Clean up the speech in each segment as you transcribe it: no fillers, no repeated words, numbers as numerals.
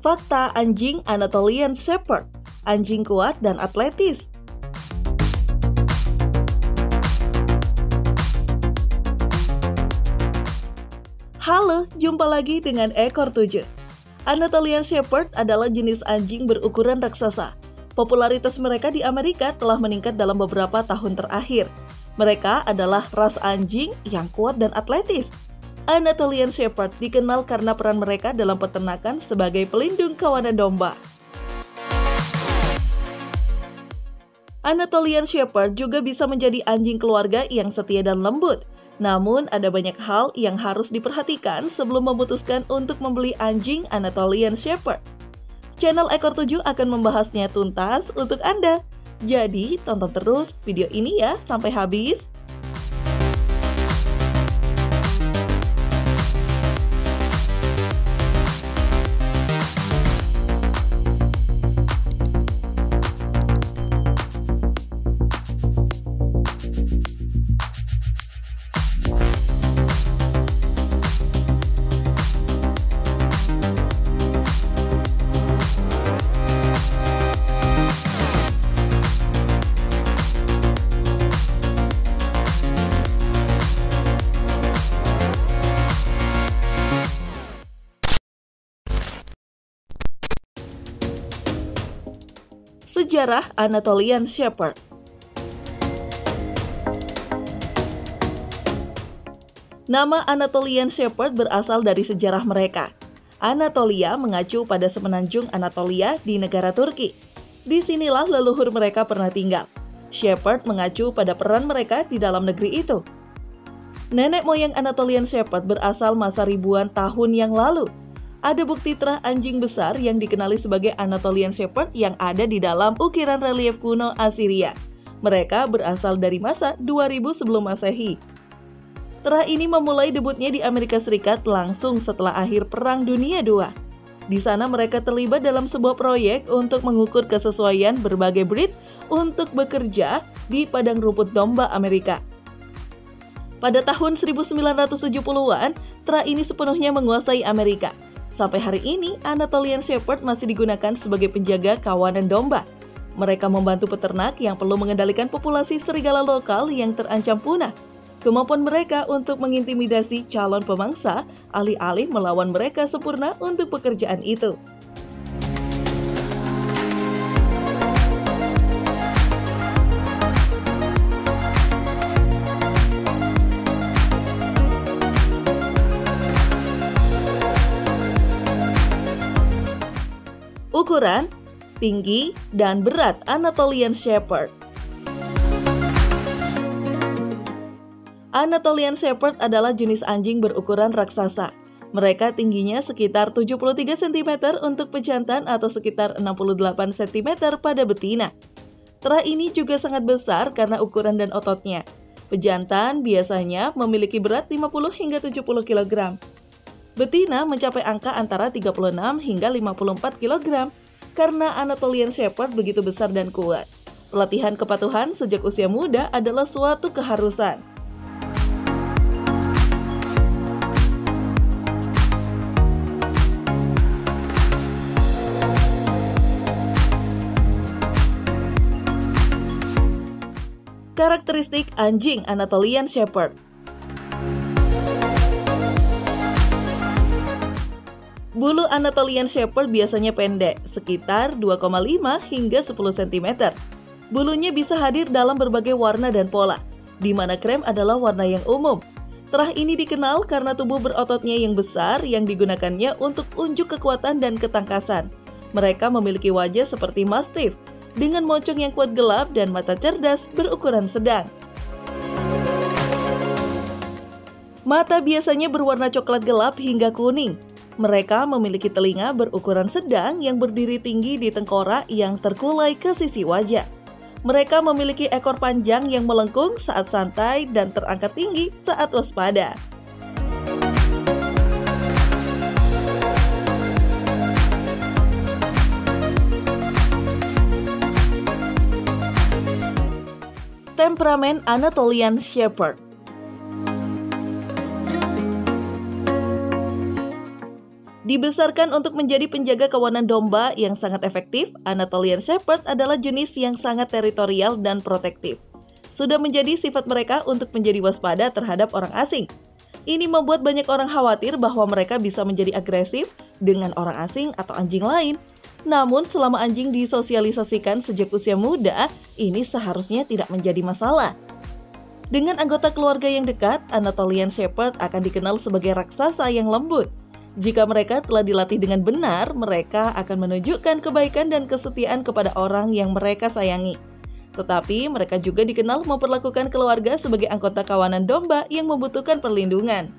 Fakta anjing Anatolian Shepherd, anjing kuat dan atletis. Halo, jumpa lagi dengan Ekor 7. Anatolian Shepherd adalah jenis anjing berukuran raksasa. Popularitas mereka di Amerika telah meningkat dalam beberapa tahun terakhir. Mereka adalah ras anjing yang kuat dan atletis. Anatolian Shepherd dikenal karena peran mereka dalam peternakan sebagai pelindung kawanan domba. Anatolian Shepherd juga bisa menjadi anjing keluarga yang setia dan lembut. Namun, ada banyak hal yang harus diperhatikan sebelum memutuskan untuk membeli anjing Anatolian Shepherd. Channel Ekor 7 akan membahasnya tuntas untuk Anda. Jadi, tonton terus video ini ya sampai habis. Sejarah Anatolian Shepherd. Nama Anatolian Shepherd berasal dari sejarah mereka. Anatolia mengacu pada semenanjung Anatolia di negara Turki. Disinilah leluhur mereka pernah tinggal. Shepherd mengacu pada peran mereka di dalam negeri itu. Nenek moyang Anatolian Shepherd berasal masa ribuan tahun yang lalu. Ada bukti terah anjing besar yang dikenali sebagai Anatolian Shepherd yang ada di dalam ukiran relief kuno Assyria. Mereka berasal dari masa 2000 sebelum Masehi. Terah ini memulai debutnya di Amerika Serikat langsung setelah akhir Perang Dunia II. Di sana mereka terlibat dalam sebuah proyek untuk mengukur kesesuaian berbagai breed untuk bekerja di padang rumput domba Amerika. Pada tahun 1970-an, terah ini sepenuhnya menguasai Amerika. Sampai hari ini, Anatolian Shepherd masih digunakan sebagai penjaga kawanan domba. Mereka membantu peternak yang perlu mengendalikan populasi serigala lokal yang terancam punah. Kemampuan mereka untuk mengintimidasi calon pemangsa, alih-alih melawan mereka sempurna untuk pekerjaan itu. Ukuran, tinggi, dan berat Anatolian Shepherd. Anatolian Shepherd adalah jenis anjing berukuran raksasa. Mereka tingginya sekitar 73 cm untuk pejantan atau sekitar 68 cm pada betina. Terah ini juga sangat besar karena ukuran dan ototnya. Pejantan biasanya memiliki berat 50 hingga 70 kg. Betina mencapai angka antara 36 hingga 54 kg karena Anatolian Shepherd begitu besar dan kuat. Pelatihan kepatuhan sejak usia muda adalah suatu keharusan. Karakteristik anjing Anatolian Shepherd. Bulu Anatolian Shepherd biasanya pendek, sekitar 2,5 hingga 10 cm. Bulunya bisa hadir dalam berbagai warna dan pola, di mana krem adalah warna yang umum. Terah ini dikenal karena tubuh berototnya yang besar yang digunakannya untuk unjuk kekuatan dan ketangkasan. Mereka memiliki wajah seperti mastiff, dengan moncong yang kuat gelap dan mata cerdas berukuran sedang. Mata biasanya berwarna coklat gelap hingga kuning. Mereka memiliki telinga berukuran sedang yang berdiri tinggi di tengkorak yang terkulai ke sisi wajah. Mereka memiliki ekor panjang yang melengkung saat santai dan terangkat tinggi saat waspada. Temperamen Anatolian Shepherd. Dibesarkan untuk menjadi penjaga kawanan domba yang sangat efektif, Anatolian Shepherd adalah jenis yang sangat teritorial dan protektif. Sudah menjadi sifat mereka untuk menjadi waspada terhadap orang asing. Ini membuat banyak orang khawatir bahwa mereka bisa menjadi agresif dengan orang asing atau anjing lain. Namun, selama anjing disosialisasikan sejak usia muda, ini seharusnya tidak menjadi masalah. Dengan anggota keluarga yang dekat, Anatolian Shepherd akan dikenal sebagai raksasa yang lembut. Jika mereka telah dilatih dengan benar, mereka akan menunjukkan kebaikan dan kesetiaan kepada orang yang mereka sayangi. Tetapi mereka juga dikenal memperlakukan keluarga sebagai anggota kawanan domba yang membutuhkan perlindungan.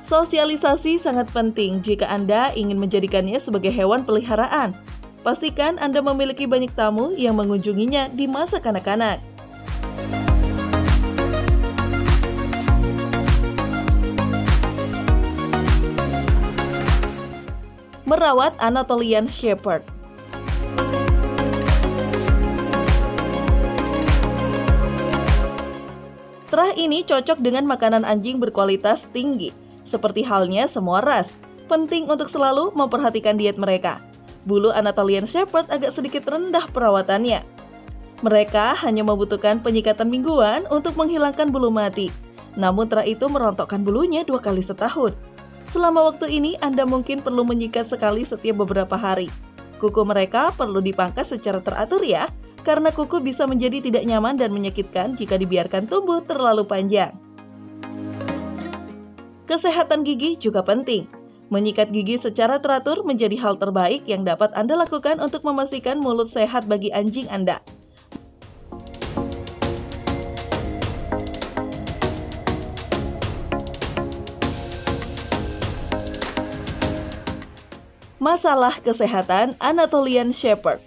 Sosialisasi sangat penting jika Anda ingin menjadikannya sebagai hewan peliharaan. Pastikan Anda memiliki banyak tamu yang mengunjunginya di masa kanak-kanak. Merawat Anatolian Shepherd. Terah ini cocok dengan makanan anjing berkualitas tinggi. Seperti halnya semua ras, penting untuk selalu memperhatikan diet mereka. Bulu Anatolian Shepherd agak sedikit rendah perawatannya. Mereka hanya membutuhkan penyikatan mingguan untuk menghilangkan bulu mati. Namun terah itu merontokkan bulunya 2 kali setahun. Selama waktu ini, Anda mungkin perlu menyikat sekali setiap beberapa hari. Kuku mereka perlu dipangkas secara teratur ya, karena kuku bisa menjadi tidak nyaman dan menyakitkan jika dibiarkan tumbuh terlalu panjang. Kesehatan gigi juga penting. Menyikat gigi secara teratur menjadi hal terbaik yang dapat Anda lakukan untuk memastikan mulut sehat bagi anjing Anda. Masalah kesehatan Anatolian Shepherd.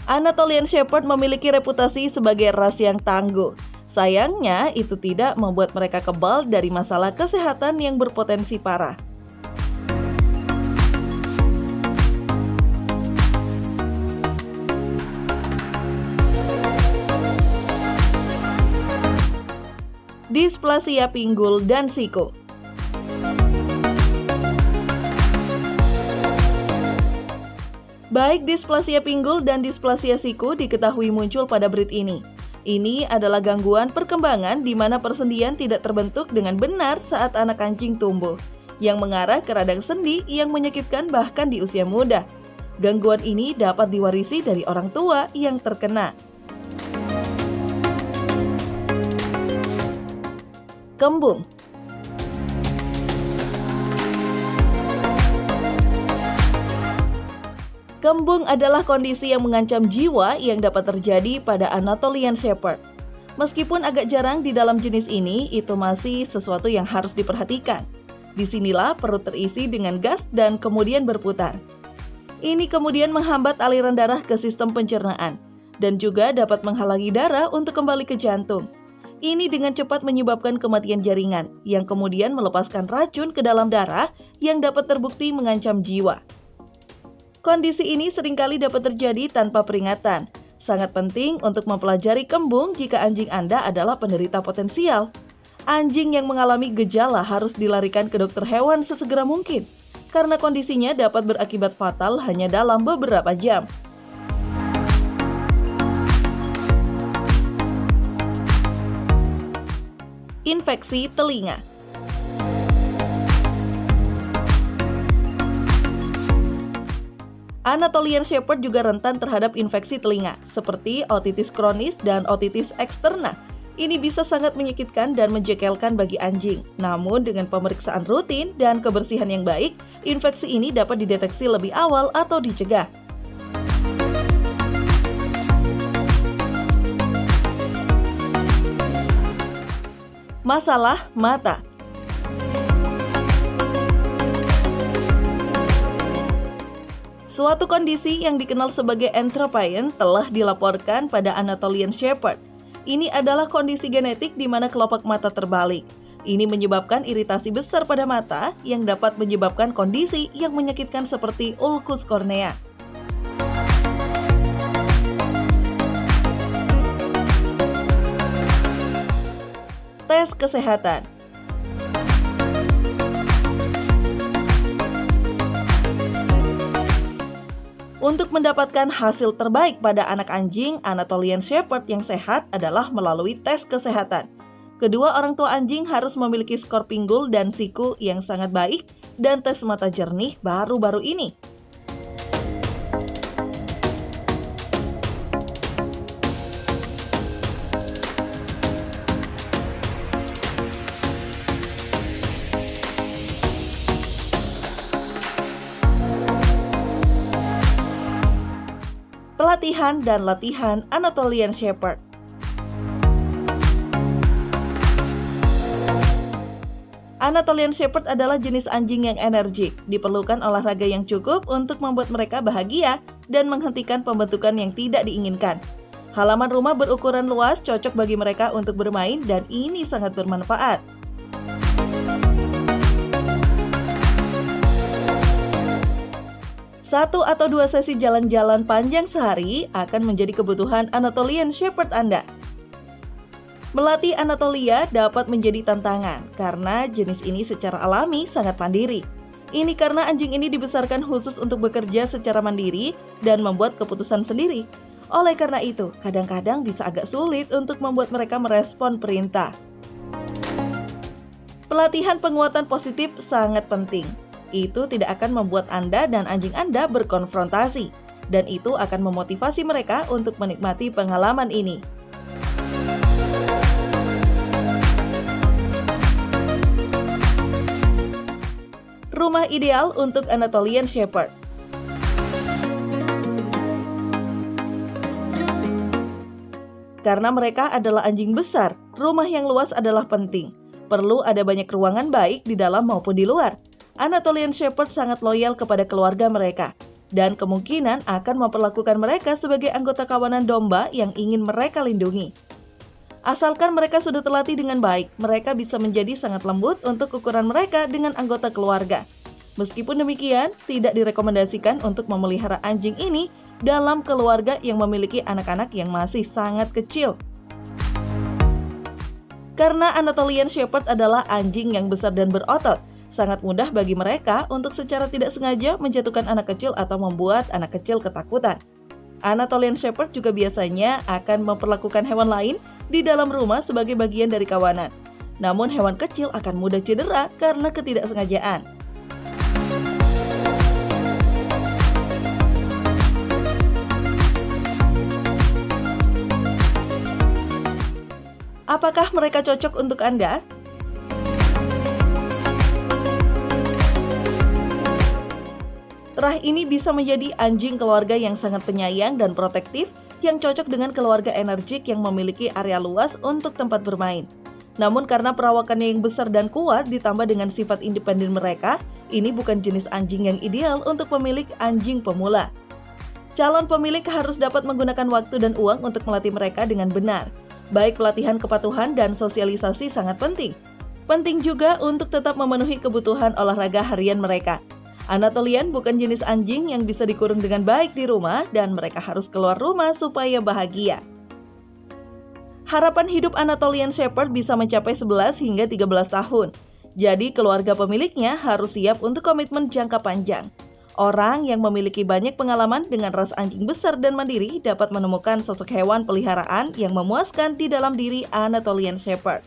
Anatolian Shepherd memiliki reputasi sebagai ras yang tangguh. Sayangnya, itu tidak membuat mereka kebal dari masalah kesehatan yang berpotensi parah. Displasia pinggul dan siku. Baik displasia pinggul dan displasia siku diketahui muncul pada breed ini. Ini adalah gangguan perkembangan di mana persendian tidak terbentuk dengan benar saat anak anjing tumbuh, yang mengarah ke radang sendi yang menyakitkan bahkan di usia muda. Gangguan ini dapat diwarisi dari orang tua yang terkena. Kembung. Kembung adalah kondisi yang mengancam jiwa yang dapat terjadi pada Anatolian Shepherd. Meskipun agak jarang di dalam jenis ini, itu masih sesuatu yang harus diperhatikan. Disinilah perut terisi dengan gas dan kemudian berputar. Ini kemudian menghambat aliran darah ke sistem pencernaan dan juga dapat menghalangi darah untuk kembali ke jantung. Ini dengan cepat menyebabkan kematian jaringan, yang kemudian melepaskan racun ke dalam darah yang dapat terbukti mengancam jiwa. Kondisi ini seringkali dapat terjadi tanpa peringatan. Sangat penting untuk mempelajari kembung jika anjing Anda adalah penderita potensial. Anjing yang mengalami gejala harus dilarikan ke dokter hewan sesegera mungkin, karena kondisinya dapat berakibat fatal hanya dalam beberapa jam. Infeksi telinga. Anatolian Shepherd juga rentan terhadap infeksi telinga, seperti otitis kronis dan otitis eksterna. Ini bisa sangat menyakitkan dan menjengkelkan bagi anjing. Namun dengan pemeriksaan rutin dan kebersihan yang baik, infeksi ini dapat dideteksi lebih awal atau dicegah. Masalah mata. Suatu kondisi yang dikenal sebagai entropyon telah dilaporkan pada Anatolian Shepherd. Ini adalah kondisi genetik di mana kelopak mata terbalik. Ini menyebabkan iritasi besar pada mata yang dapat menyebabkan kondisi yang menyakitkan seperti ulkus kornea. tes kesehatan. Untuk mendapatkan hasil terbaik pada anak anjing Anatolian Shepherd yang sehat adalah melalui tes kesehatan. Kedua orang tua anjing harus memiliki skor pinggul dan siku yang sangat baik dan tes mata jernih baru-baru ini. Pelatihan dan latihan Anatolian Shepherd. Anatolian Shepherd adalah jenis anjing yang energik. Diperlukan olahraga yang cukup untuk membuat mereka bahagia dan menghentikan pembentukan yang tidak diinginkan. Halaman rumah berukuran luas cocok bagi mereka untuk bermain dan ini sangat bermanfaat. Satu atau dua sesi jalan-jalan panjang sehari akan menjadi kebutuhan Anatolian Shepherd Anda. Melatih Anatolia dapat menjadi tantangan karena jenis ini secara alami sangat mandiri. Ini karena anjing ini dibesarkan khusus untuk bekerja secara mandiri dan membuat keputusan sendiri. Oleh karena itu, kadang-kadang bisa agak sulit untuk membuat mereka merespon perintah. Pelatihan penguatan positif sangat penting. Itu tidak akan membuat Anda dan anjing Anda berkonfrontasi, dan itu akan memotivasi mereka untuk menikmati pengalaman ini. Rumah ideal untuk Anatolian Shepherd. Karena mereka adalah anjing besar, rumah yang luas adalah penting. Perlu ada banyak ruangan baik di dalam maupun di luar. Anatolian Shepherd sangat loyal kepada keluarga mereka dan kemungkinan akan memperlakukan mereka sebagai anggota kawanan domba yang ingin mereka lindungi. Asalkan mereka sudah terlatih dengan baik, mereka bisa menjadi sangat lembut untuk ukuran mereka dengan anggota keluarga. Meskipun demikian, tidak direkomendasikan untuk memelihara anjing ini dalam keluarga yang memiliki anak-anak yang masih sangat kecil. Karena Anatolian Shepherd adalah anjing yang besar dan berotot, sangat mudah bagi mereka untuk secara tidak sengaja menjatuhkan anak kecil atau membuat anak kecil ketakutan. Anatolian Shepherd juga biasanya akan memperlakukan hewan lain di dalam rumah sebagai bagian dari kawanan. Namun hewan kecil akan mudah cedera karena ketidaksengajaan. Apakah mereka cocok untuk Anda? Terah ini bisa menjadi anjing keluarga yang sangat penyayang dan protektif yang cocok dengan keluarga energik yang memiliki area luas untuk tempat bermain. Namun karena perawakannya yang besar dan kuat ditambah dengan sifat independen mereka, ini bukan jenis anjing yang ideal untuk pemilik anjing pemula. Calon pemilik harus dapat menggunakan waktu dan uang untuk melatih mereka dengan benar. Baik pelatihan kepatuhan dan sosialisasi sangat penting. Penting juga untuk tetap memenuhi kebutuhan olahraga harian mereka. Anatolian bukan jenis anjing yang bisa dikurung dengan baik di rumah dan mereka harus keluar rumah supaya bahagia. Harapan hidup Anatolian Shepherd bisa mencapai 11 hingga 13 tahun. Jadi keluarga pemiliknya harus siap untuk komitmen jangka panjang. Orang yang memiliki banyak pengalaman dengan ras anjing besar dan mandiri dapat menemukan sosok hewan peliharaan yang memuaskan di dalam diri Anatolian Shepherd.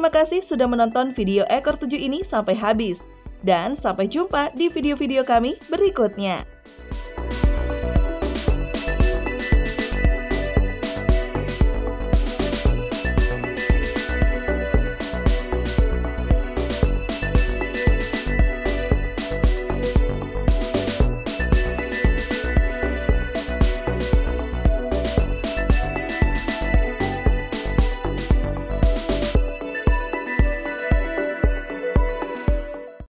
Terima kasih sudah menonton video ekor 7 ini sampai habis. Dan sampai jumpa di video-video kami berikutnya.